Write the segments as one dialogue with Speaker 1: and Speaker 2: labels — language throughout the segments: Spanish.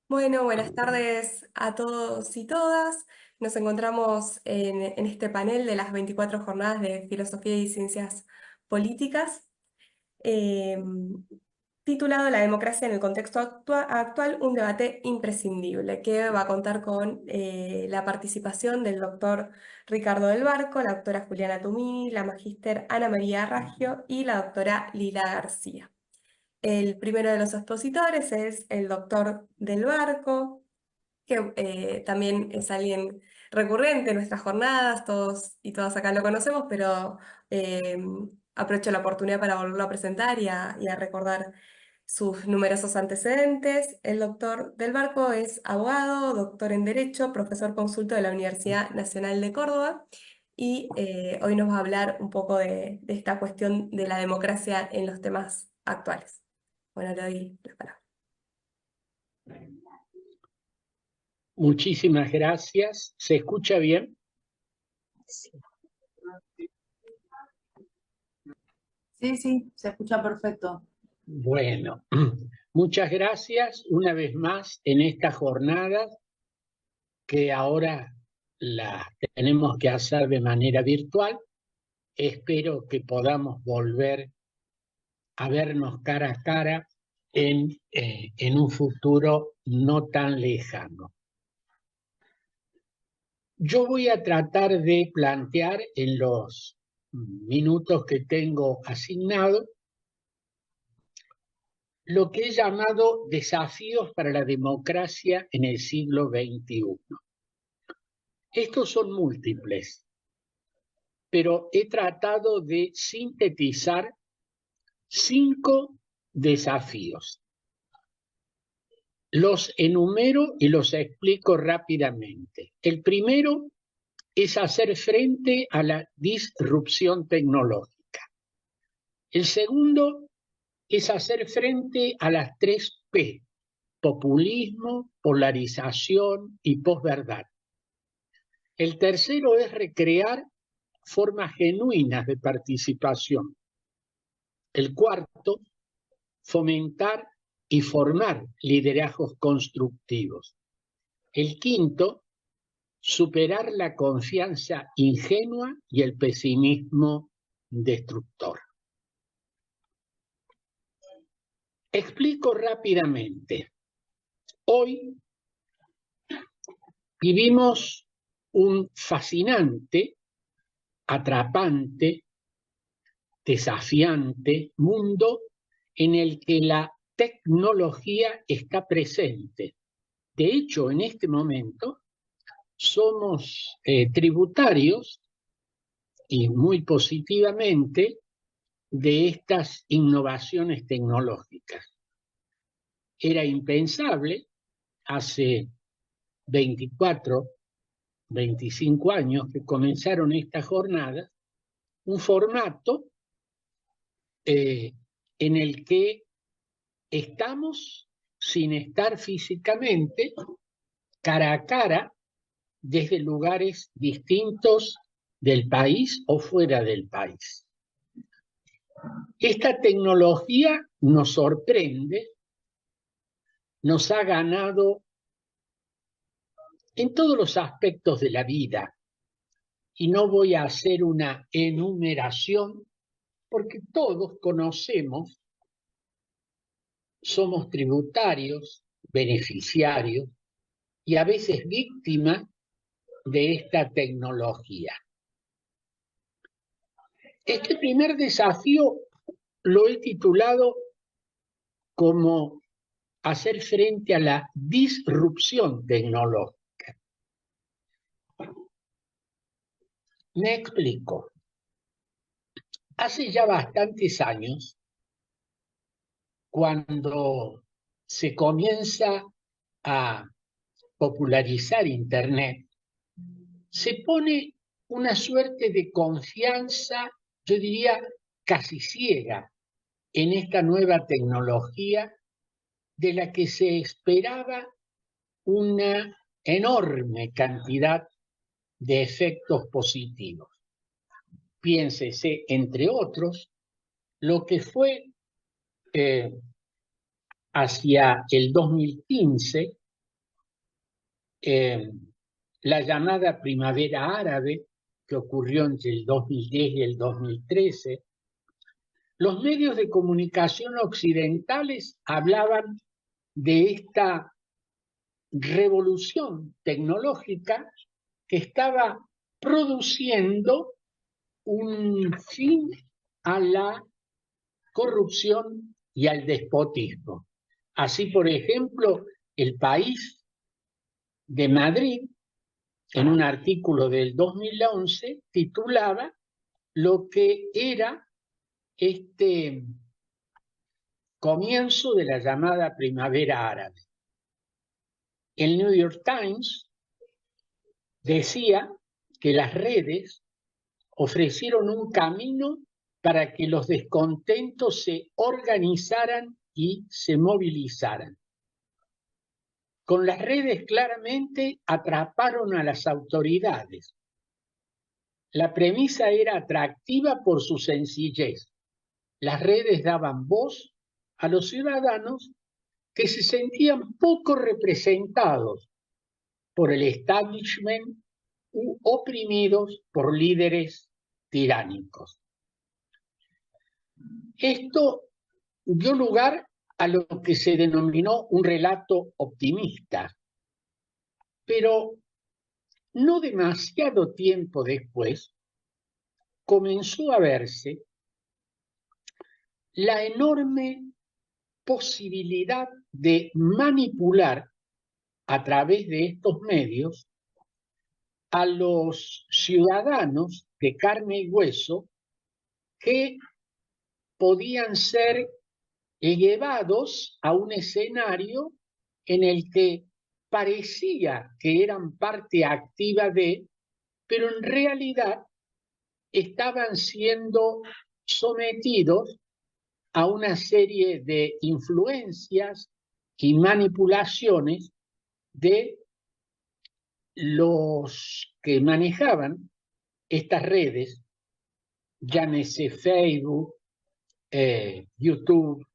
Speaker 1: Bueno, buenas tardes a todos y todas. Nos encontramos en este panel de las 24 jornadas de Filosofía y Ciencias Políticas, eh, titulado La democracia en el contexto actual, un debate imprescindible, que va a contar con la participación del doctor Ricardo del Barco, la doctora Juliana Tumini, la magíster Ana María Raggio y la doctora Lila García. El primero de los expositores es el doctor del Barco, que también es alguien recurrente en nuestras jornadas, todos y todas acá lo conocemos, pero eh, aprovecho la oportunidad para volverlo a presentar y a recordar sus numerosos antecedentes. El doctor Del Barco es abogado, doctor en Derecho, profesor consulto de la Universidad Nacional de Córdoba y hoy nos va a hablar un poco de esta cuestión de la democracia en los temas actuales. Bueno, le doy la palabra.
Speaker 2: Muchísimas gracias. ¿Se escucha bien?
Speaker 3: Sí, sí, se escucha perfecto.
Speaker 2: Bueno, muchas gracias una vez más en esta jornada que ahora la tenemos que hacer de manera virtual. Espero que podamos volver a vernos cara a cara en un futuro no tan lejano. Yo voy a tratar de plantear en los minutos que tengo asignado lo que he llamado desafíos para la democracia en el siglo XXI. Estos son múltiples, pero he tratado de sintetizar 5 desafíos. Los enumero y los explico rápidamente. El primero es hacer frente a la disrupción tecnológica. El segundo es hacer frente a las 3 P: populismo, polarización y posverdad. El tercero es recrear formas genuinas de participación. El cuarto, fomentar y formar liderazgos constructivos. El quinto, superar la confianza ingenua y el pesimismo destructor. Explico rápidamente. Hoy vivimos un fascinante, atrapante, desafiante mundo en el que la tecnología está presente. De hecho, en este momento somos tributarios y muy positivamente de estas innovaciones tecnológicas. Era impensable hace 24, 25 años que comenzaron estas jornadas, un formato en el que estamos sin estar físicamente cara a cara desde lugares distintos del país o fuera del país. Esta tecnología nos sorprende, nos ha ganado en todos los aspectos de la vida, y no voy a hacer una enumeración porque todos conocemos, somos tributarios, beneficiarios y a veces víctimas de esta tecnología. Este primer desafío lo he titulado como hacer frente a la disrupción tecnológica. Me explico. Hace ya bastantes años, cuando se comienza a popularizar Internet, se pone una suerte de confianza, yo diría casi ciega, en esta nueva tecnología de la que se esperaba una enorme cantidad de efectos positivos. Piénsese, entre otros, lo que fue hacia el 2015 la llamada primavera árabe, que ocurrió entre el 2010 y el 2013, los medios de comunicación occidentales hablaban de esta revolución tecnológica que estaba produciendo un fin a la corrupción y al despotismo. Así, por ejemplo, El País de Madrid, en un artículo del 2011, titulaba lo que era este comienzo de la llamada primavera árabe. El New York Times decía que las redes ofrecieron un camino para que los descontentos se organizaran y se movilizaran. Con las redes claramente atraparon a las autoridades. La premisa era atractiva por su sencillez. Las redes daban voz a los ciudadanos que se sentían poco representados por el establishment u oprimidos por líderes tiránicos. Esto dio lugar a lo que se denominó un relato optimista, pero no demasiado tiempo después comenzó a verse la enorme posibilidad de manipular a través de estos medios a los ciudadanos de carne y hueso que podían ser llevados a un escenario en el que parecía que eran parte activa de, pero en realidad estaban siendo sometidos a una serie de influencias y manipulaciones de los que manejaban estas redes, llámese Facebook, YouTube,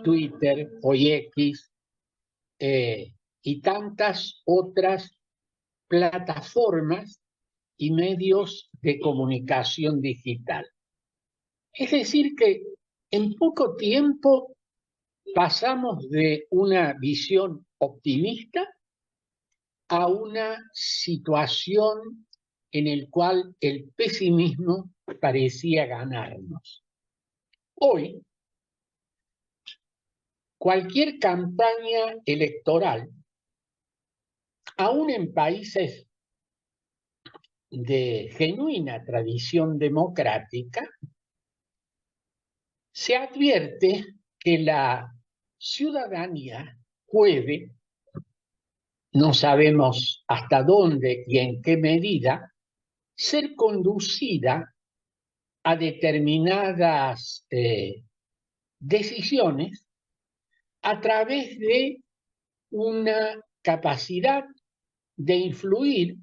Speaker 2: Twitter, hoy X, y tantas otras plataformas y medios de comunicación digital. Es decir, que en poco tiempo pasamos de una visión optimista a una situación en la cual el pesimismo parecía ganarnos. Hoy, cualquier campaña electoral, aún en países de genuina tradición democrática, se advierte que la ciudadanía puede, no sabemos hasta dónde y en qué medida, ser conducida a determinadas decisiones a través de una capacidad de influir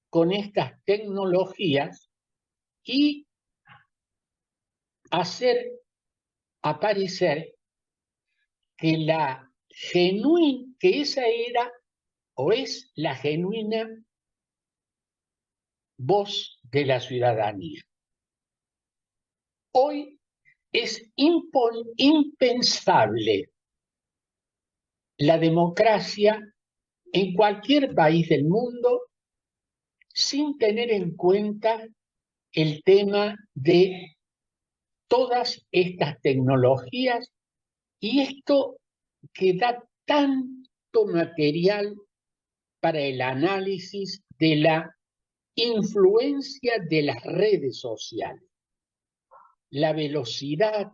Speaker 2: con estas tecnologías y hacer aparecer que esa era o es la genuina voz de la ciudadanía. Hoy es impensable la democracia en cualquier país del mundo sin tener en cuenta el tema de todas estas tecnologías y esto que da tanto material para el análisis de la influencia de las redes sociales. La velocidad,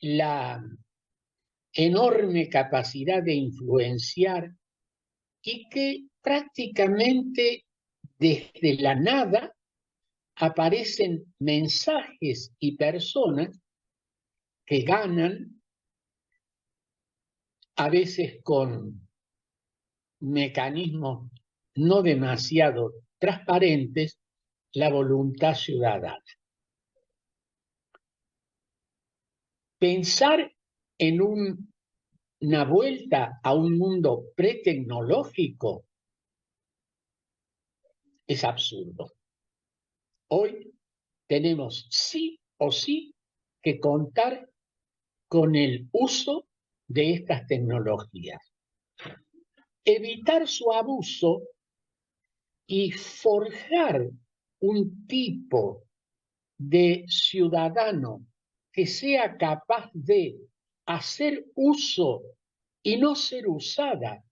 Speaker 2: la enorme capacidad de influenciar y que prácticamente desde la nada aparecen mensajes y personas que ganan, a veces con mecanismos no demasiado transparentes, la voluntad ciudadana. Pensar en un una vuelta a un mundo pretecnológico es absurdo. Hoy tenemos sí o sí que contar con el uso de estas tecnologías. Evitar su abuso y forjar un tipo de ciudadano que sea capaz de hacer uso y no ser usado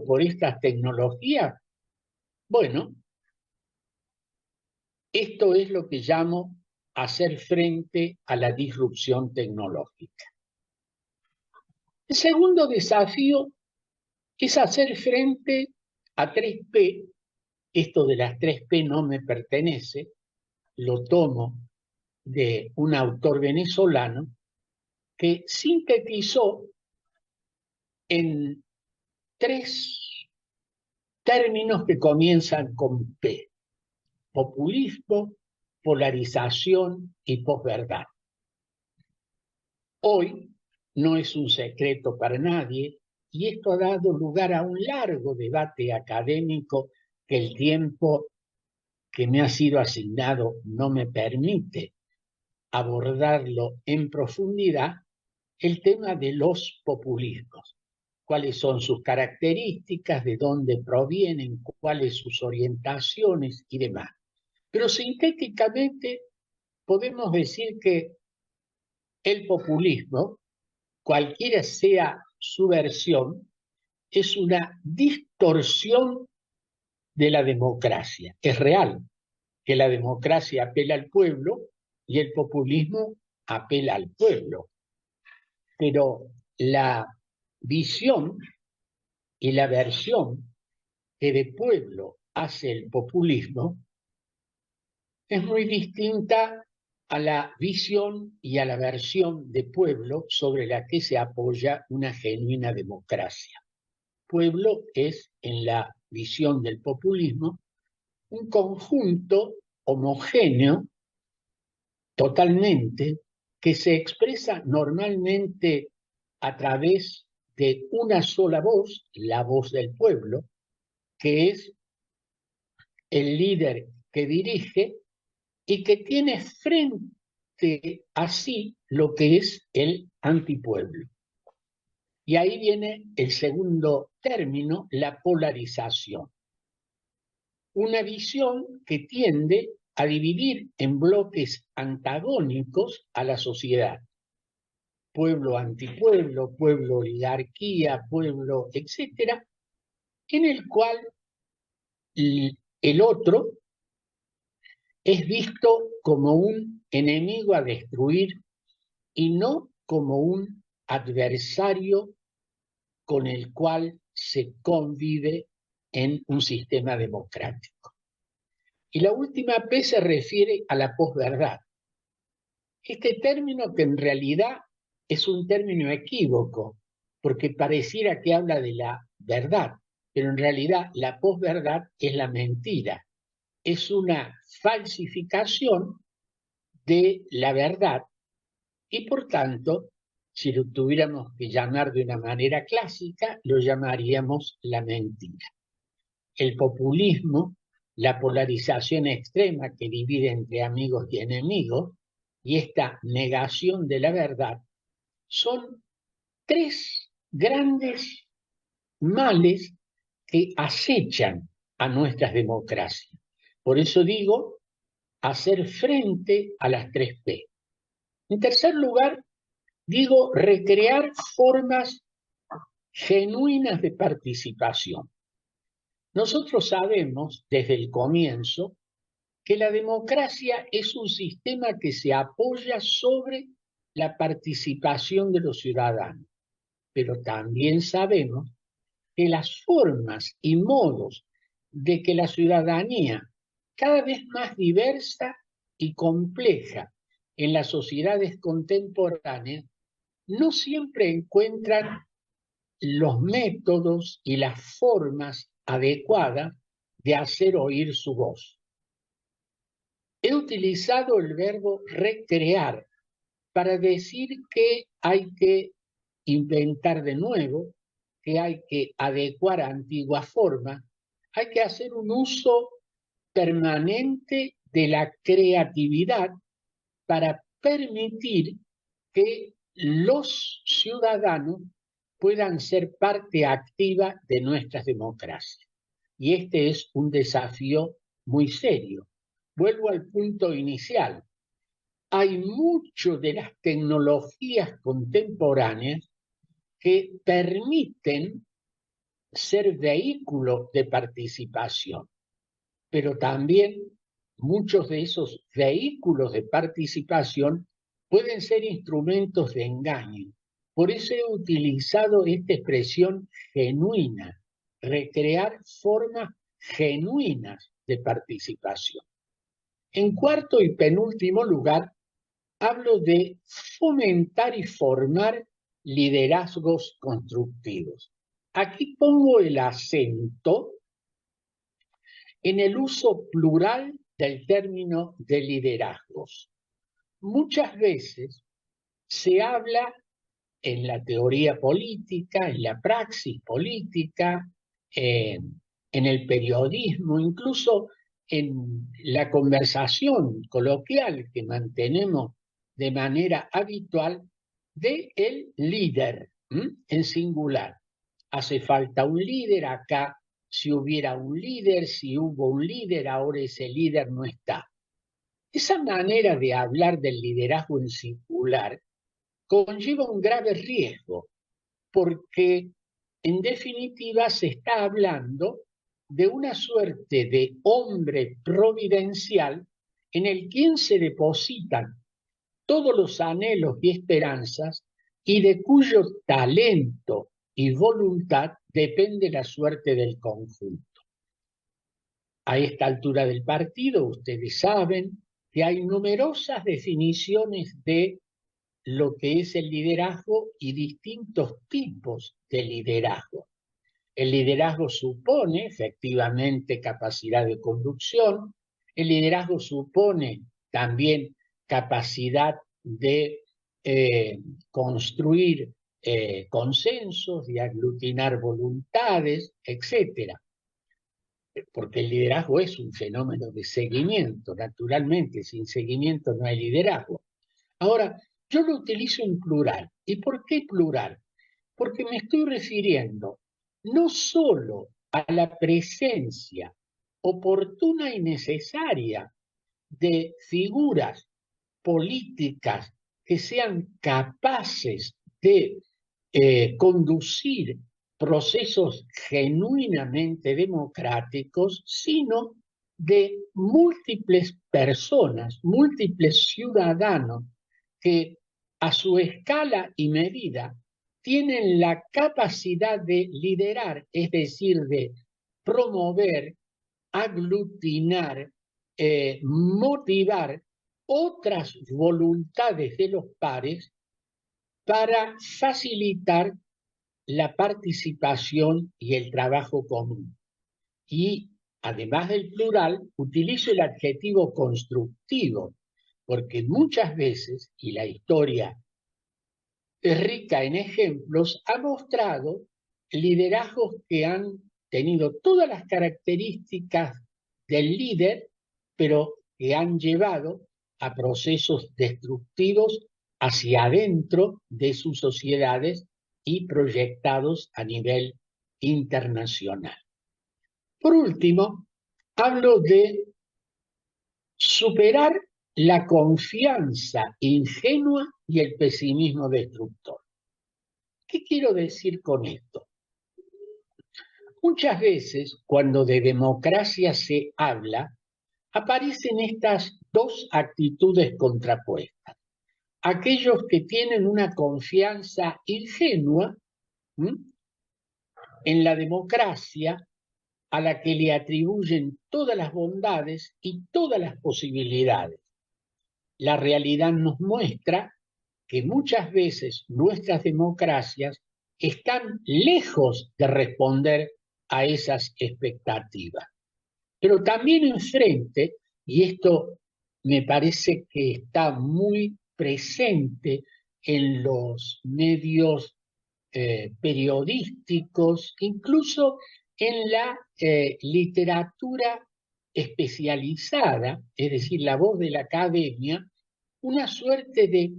Speaker 2: por estas tecnologías. Bueno, esto es lo que llamo hacer frente a la disrupción tecnológica. El segundo desafío es hacer frente a 3P. Esto de las 3P no me pertenece, lo tomo de un autor venezolano que sintetizó en 3 términos que comienzan con P: populismo, polarización y posverdad. Hoy no es un secreto para nadie, y esto ha dado lugar a un largo debate académico que el tiempo que me ha sido asignado no me permite abordarlo en profundidad, el tema de los populismos. Cuáles son sus características, de dónde provienen, cuáles sus orientaciones y demás. Pero sintéticamente podemos decir que el populismo, cualquiera sea su versión, es una distorsión de la democracia. Es real que la democracia apela al pueblo y el populismo apela al pueblo. Pero la visión y la versión que de pueblo hace el populismo es muy distinta a la visión y a la versión de pueblo sobre la que se apoya una genuina democracia. Pueblo es, en la visión del populismo, un conjunto homogéneo totalmente que se expresa normalmente a través de una sola voz, la voz del pueblo, que es el líder que dirige y que tiene frente a sí lo que es el antipueblo. Y ahí viene el segundo término, la polarización. Una visión que tiende a dividir en bloques antagónicos a la sociedad. Pueblo antipueblo, pueblo oligarquía, pueblo, etcétera, en el cual el otro es visto como un enemigo a destruir y no como un adversario con el cual se convive en un sistema democrático. Y la última P se refiere a la posverdad. Este término, que en realidad es un término equívoco, porque pareciera que habla de la verdad, pero en realidad la posverdad es la mentira. Es una falsificación de la verdad y, por tanto, si lo tuviéramos que llamar de una manera clásica, lo llamaríamos la mentira. El populismo, la polarización extrema que divide entre amigos y enemigos, y esta negación de la verdad, son 3 grandes males que acechan a nuestras democracias. Por eso digo, hacer frente a las 3P. En tercer lugar, digo, recrear formas genuinas de participación. Nosotros sabemos desde el comienzo que la democracia es un sistema que se apoya sobre la participación de los ciudadanos, pero también sabemos que las formas y modos de que la ciudadanía, cada vez más diversa y compleja en las sociedades contemporáneas, no siempre encuentran los métodos y las formas adecuadas de hacer oír su voz. He utilizado el verbo recrear, para decir que hay que inventar de nuevo, que hay que adecuar a antiguas formas, hay que hacer un uso permanente de la creatividad para permitir que los ciudadanos puedan ser parte activa de nuestras democracias. Y este es un desafío muy serio. Vuelvo al punto inicial. Hay mucho de las tecnologías contemporáneas que permiten ser vehículos de participación, pero también muchos de esos vehículos de participación pueden ser instrumentos de engaño. Por eso he utilizado esta expresión genuina, recrear formas genuinas de participación. En cuarto y penúltimo lugar, hablo de fomentar y formar liderazgos constructivos. Aquí pongo el acento en el uso plural del término de liderazgos. Muchas veces se habla en la teoría política, en la praxis política, en el periodismo, incluso en la conversación coloquial que mantenemos de manera habitual, de el líder, en singular. Hace falta un líder acá. Si hubiera un líder, si hubo un líder, ahora ese líder no está. Esa manera de hablar del liderazgo en singular conlleva un grave riesgo, porque en definitiva se está hablando de una suerte de hombre providencial en el quien se depositan todos los anhelos y esperanzas y de cuyo talento y voluntad depende la suerte del conjunto. A esta altura del partido, ustedes saben que hay numerosas definiciones de lo que es el liderazgo y distintos tipos de liderazgo. El liderazgo supone efectivamente capacidad de conducción, el liderazgo supone también capacidad de construir consensos, de aglutinar voluntades, etc. Porque el liderazgo es un fenómeno de seguimiento, naturalmente, sin seguimiento no hay liderazgo. Ahora, yo lo utilizo en plural. ¿Y por qué plural? Porque me estoy refiriendo no solo a la presencia oportuna y necesaria de figuras políticas que sean capaces de conducir procesos genuinamente democráticos, sino de múltiples personas, múltiples ciudadanos que a su escala y medida tienen la capacidad de liderar, es decir, de promover, aglutinar, motivar otras voluntades de los pares para facilitar la participación y el trabajo común. Y además del plural, utilizo el adjetivo constructivo, porque muchas veces, y la historia es rica en ejemplos, ha mostrado liderazgos que han tenido todas las características del líder, pero que han llevado a procesos destructivos hacia adentro de sus sociedades y proyectados a nivel internacional. Por último, hablo de superar la confianza ingenua y el pesimismo destructor. ¿Qué quiero decir con esto? Muchas veces, cuando de democracia se habla, aparecen estas dos actitudes contrapuestas. Aquellos que tienen una confianza ingenua en la democracia, a la que le atribuyen todas las bondades y todas las posibilidades. La realidad nos muestra que muchas veces nuestras democracias están lejos de responder a esas expectativas. Pero también enfrente, y esto me parece que está muy presente en los medios periodísticos, incluso en la literatura especializada, es decir, la voz de la academia, una suerte de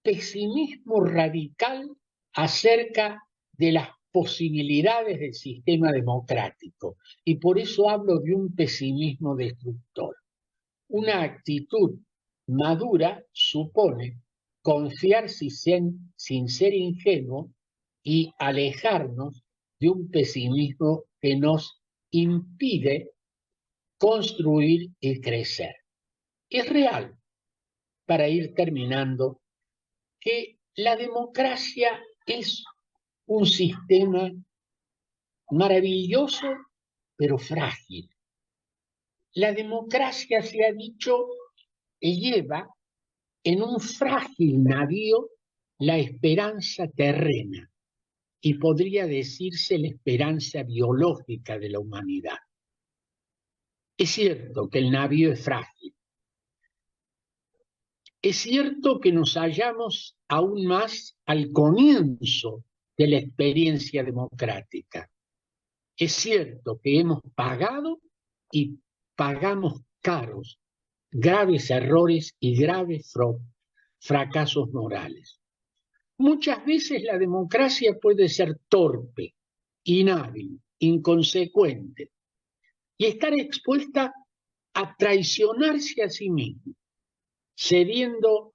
Speaker 2: pesimismo radical acerca de las posibilidades del sistema democrático. Y por eso hablo de un pesimismo destructor. Una actitud madura supone confiar sin ser ingenuo y alejarnos de un pesimismo que nos impide construir y crecer. Es real, para ir terminando, que la democracia es un sistema maravilloso, pero frágil. La democracia, se ha dicho, lleva en un frágil navío la esperanza terrena y podría decirse la esperanza biológica de la humanidad. Es cierto que el navío es frágil. Es cierto que nos hallamos aún más al comienzo de la experiencia democrática. Es cierto que hemos pagado y pagamos caros graves errores y graves fracasos morales. Muchas veces la democracia puede ser torpe, inhábil, inconsecuente y estar expuesta a traicionarse a sí misma, cediendo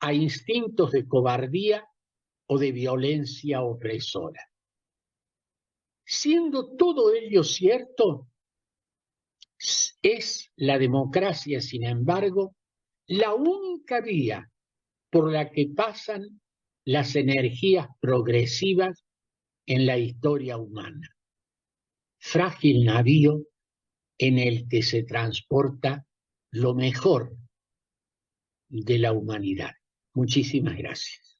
Speaker 2: a instintos de cobardía o de violencia opresora. Siendo todo ello cierto, es la democracia, sin embargo, la única vía por la que pasan las energías progresivas en la historia humana. Frágil navío en el que se transporta lo mejor de la humanidad. Muchísimas gracias.